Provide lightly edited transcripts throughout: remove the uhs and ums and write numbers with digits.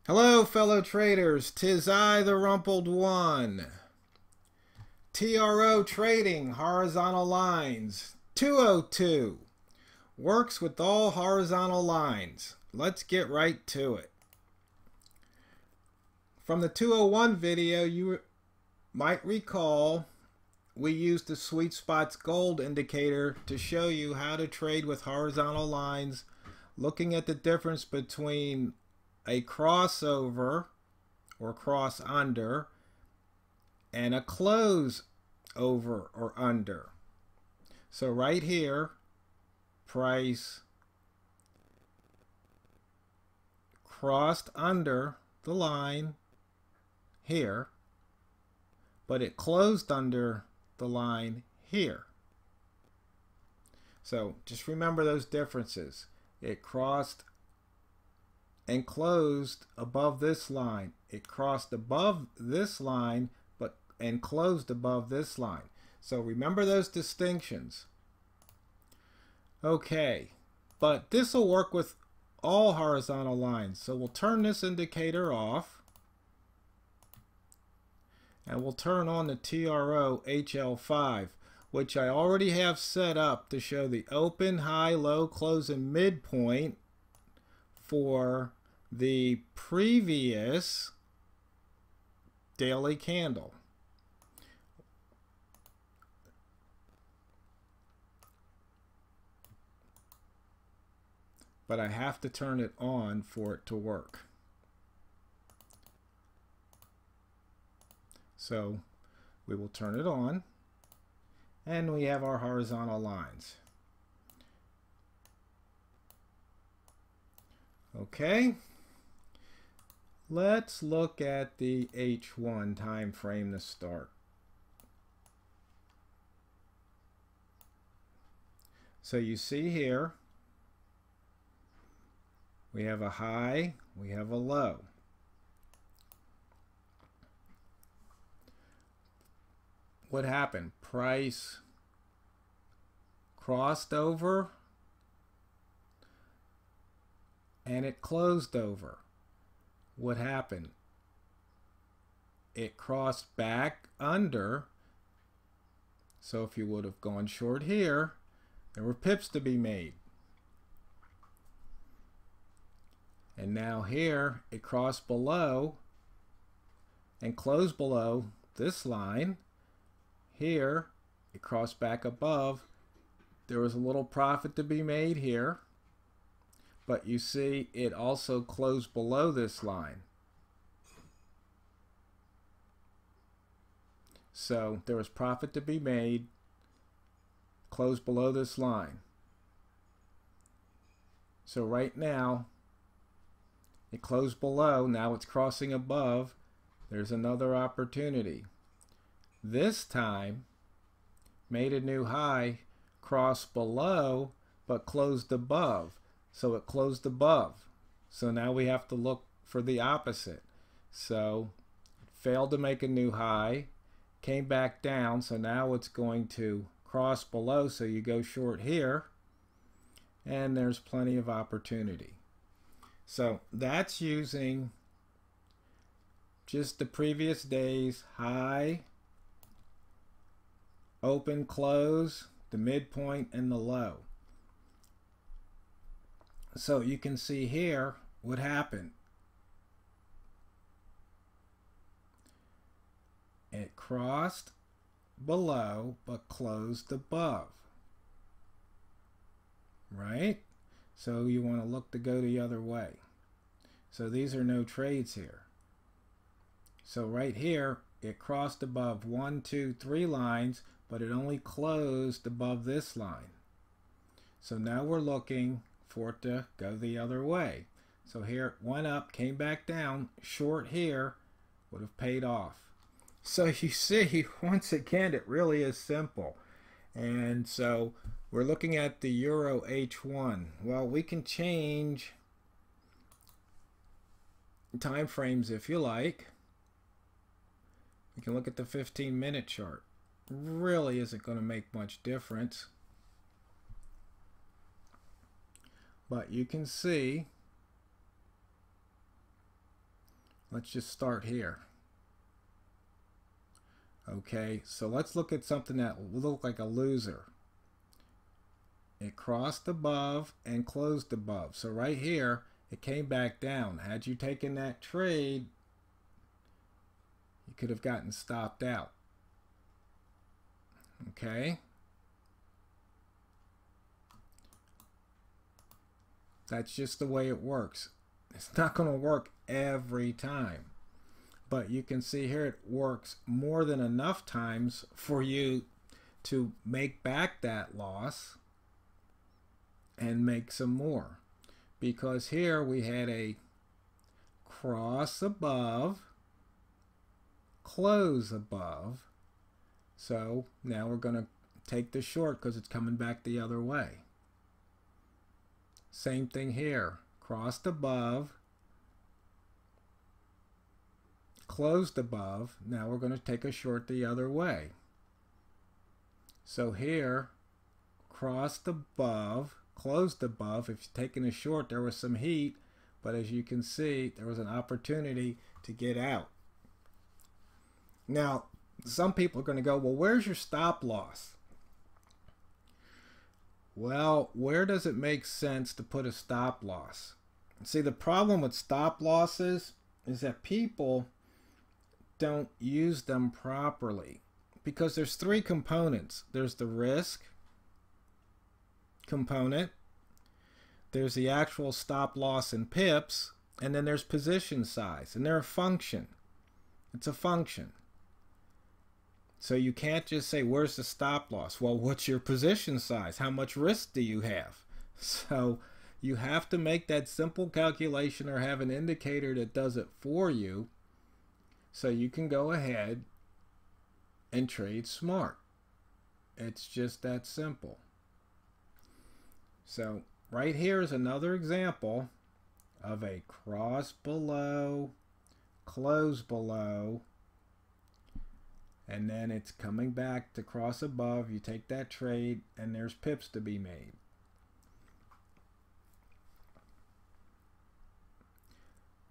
Hello, fellow traders. 'Tis I, the Rumpled One. TRO Trading Horizontal Lines 202 works with all horizontal lines. Let's get right to it. From the 201 video, you might recall we used the Sweet Spots Gold indicator to show you how to trade with horizontal lines, looking at the difference between a crossover or cross under and a close over or under. So right here, price crossed under the line here, but it closed under the line here. So just remember those differences. It crossed and closed above this line. It crossed above this line and closed above this line. So remember those distinctions. Okay, but this will work with all horizontal lines. So we'll turn this indicator off and we'll turn on the TRO HL5, which I already have set up to show the open, high, low, close, and midpoint for the previous daily candle. But I have to turn it on for it to work. So we will turn it on, and we have our horizontal lines. Okay, let's look at the H1 time frame to start. So you see here, we have a high, we have a low. What happened? Price crossed over and it closed over. What happened? It crossed back under. So if you would have gone short here, there were pips to be made. And now here it crossed below and closed below this line. Here it crossed back above. There was a little profit to be made here, but you see it also closed below this line. So there was profit to be made, closed below this line. So right now it closed below, now it's crossing above. There's another opportunity. This time, made a new high, crossed below, but closed above. So it closed above. So now we have to look for the opposite. So it failed to make a new high, came back down, so now it's going to cross below, so you go short here, and there's plenty of opportunity. So that's using just the previous day's high, open, close, the midpoint, and the low. So you can see here what happened. It crossed below but closed above. Right? So you want to look to go the other way. So these are no trades here. So right here, it crossed above 1, 2, 3 lines, but it only closed above this line. So now we're looking for it to go the other way. So here it went up, came back down, short here would have paid off. So you see, once again, it really is simple. And so we're looking at the Euro H1. Well, we can change time frames if you like. We can look at the 15-minute chart. Really isn't going to make much difference. But you can see Let's just start here. Okay, so let's look at something that will look like a loser. It crossed above and closed above. So right here, it came back down. Had you taken that trade, you could have gotten stopped out. Okay? That's just the way it works. It's not going to work every time. But you can see here it works more than enough times for you to make back that loss and make some more. Because here we had a cross above, close above. So now we're going to take the short because it's coming back the other way. Same thing here. Crossed above, closed above. Now we're going to take a short the other way. So here, crossed above, closed above. If you're taking a short, there was some heat, but as you can see, there was an opportunity to get out. Now, some people are going to go, well, where's your stop loss? Well, where does it make sense to put a stop loss? See, the problem with stop losses is that people don't use them properly because there's three components. There's the risk component, there's the actual stop loss in pips, and then there's position size, and they're a function. It's a function. So you can't just say, where's the stop loss? Well, what's your position size? How much risk do you have? So you have to make that simple calculation or have an indicator that does it for you so you can go ahead and trade smart. It's just that simple. So right here is another example of a cross below, close below, and then it's coming back to cross above. You take that trade and there's pips to be made.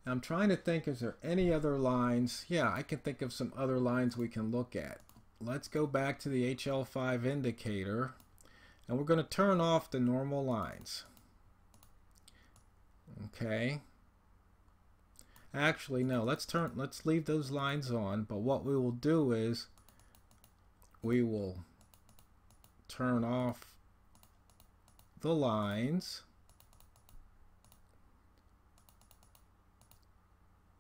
I'm trying to think, is there any other lines? Yeah, I can think of some other lines we can look at. Let's go back to the HL5 indicator, and we're going to turn off the normal lines. Okay. Actually, no, let's leave those lines on, but what we will do is we will turn off the lines.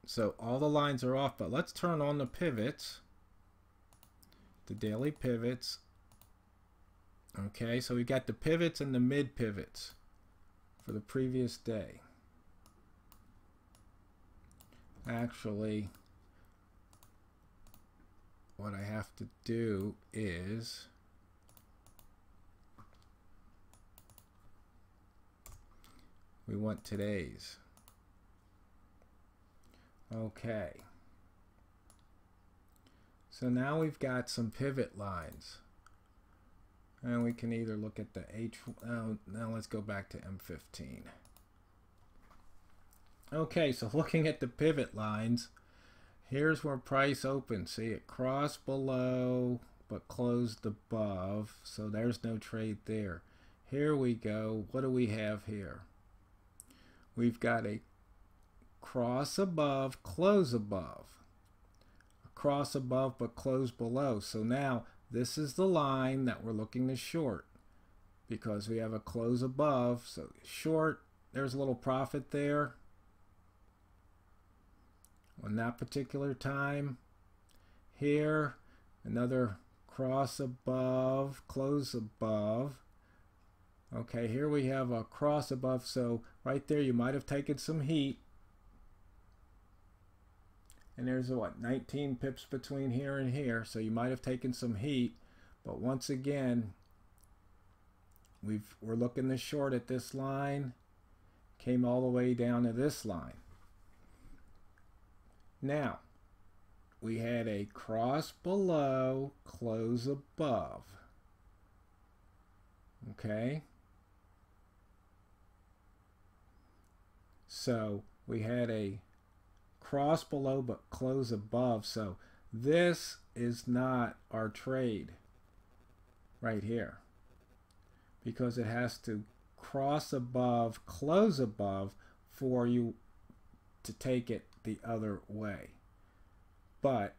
So all the lines are off, but let's turn on the pivots, the daily pivots. Okay, so we got the pivots and the mid pivots for the previous day. Actually, what I have to do is we want today's. Okay. So now we've got some pivot lines. And we can either look at the now let's go back to M15. Okay, so looking at the pivot lines, here's where price opened. See, it crossed below but closed above, so there's no trade there. Here we go. What do we have here? We've got a cross above, close above. A cross above but close below. So now this is the line that we're looking to short because we have a close above. So short, there's a little profit there on that particular time. Here, another cross above, close above. Okay, here we have a cross above, so right there you might have taken some heat. And there's what, 19 pips between here and here, so you might have taken some heat. But once again, we're looking to short at this line, came all the way down to this line. Now, we had a cross below, close above. Okay? So we had a cross below but close above. So this is not our trade right here, because it has to cross above, close above for you to take it the other way. But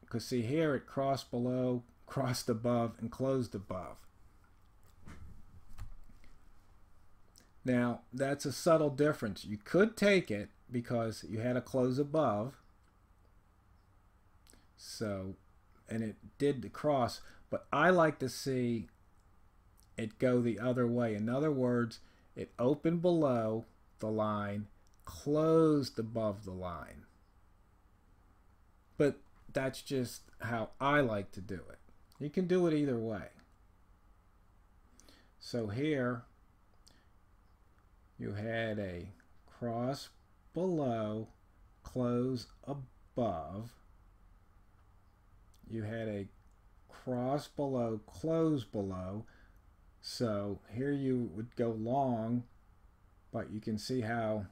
because see here, it crossed below, crossed above, and closed above. Now that's a subtle difference. You could take it because you had a close above, so, and it did the cross, but I like to see it go the other way. In other words, it opened below the line, closed above the line. But that's just how I like to do it. You can do it either way. So here you had a cross below, close above. You had a cross below, close below. So here you would go long, but you can see how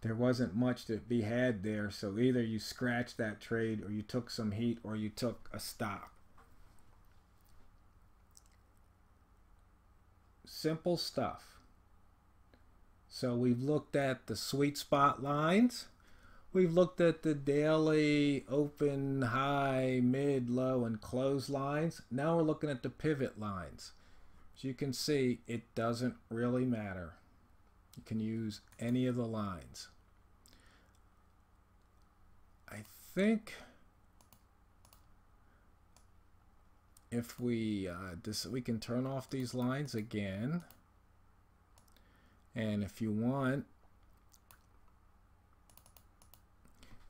there wasn't much to be had there. So either you scratched that trade, or you took some heat, or you took a stop. Simple stuff. So we've looked at the sweet spot lines. We've looked at the daily open, high, mid, low, and close lines. Now we're looking at the pivot lines. As you can see, it doesn't really matter. You can use any of the lines. I think if we can turn off these lines again, and if you want,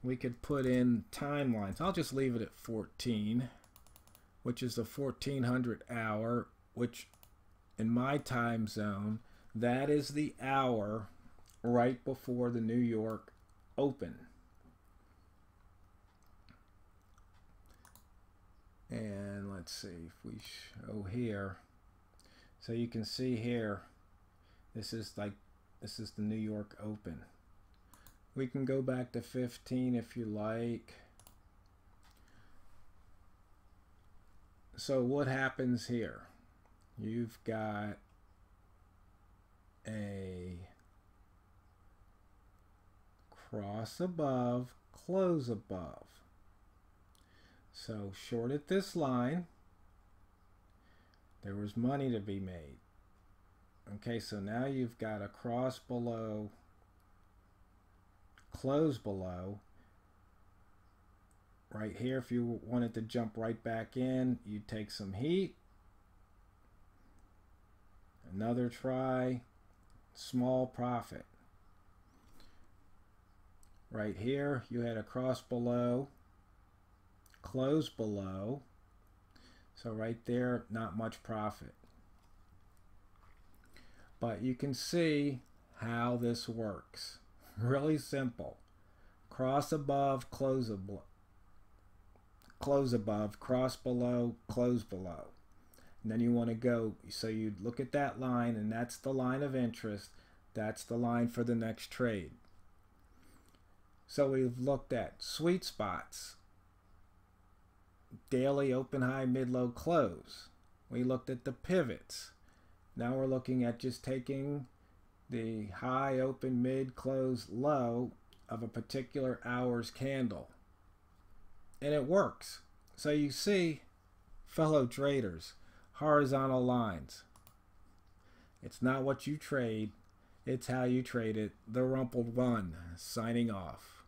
we could put in timelines. I'll just leave it at 14, which is the 1400 hour, which in my time zone, that is the hour right before the New York Open. And let's see if we show here. So you can see here, this is the New York Open. We can go back to 15 if you like. So what happens here? You've got a cross above, close above. So short at this line, there was money to be made. Okay, so now you've got a cross below, close below. Right here, if you wanted to jump right back in, you take some heat. Another try, small profit. Right here, you had a cross below, close below. So right there, not much profit. But you can see how this works. Really simple. Cross above, close above. Close above, cross below, close below. And then you want to go, so you look at that line, and that's the line of interest. That's the line for the next trade. So we've looked at sweet spots, daily open, high, mid, low, close. We looked at the pivots. Now we're looking at just taking the high, open, mid, close, low of a particular hour's candle. And it works. So you see, fellow traders, horizontal lines. It's not what you trade, it's how you trade it. TheRumpledOne signing off.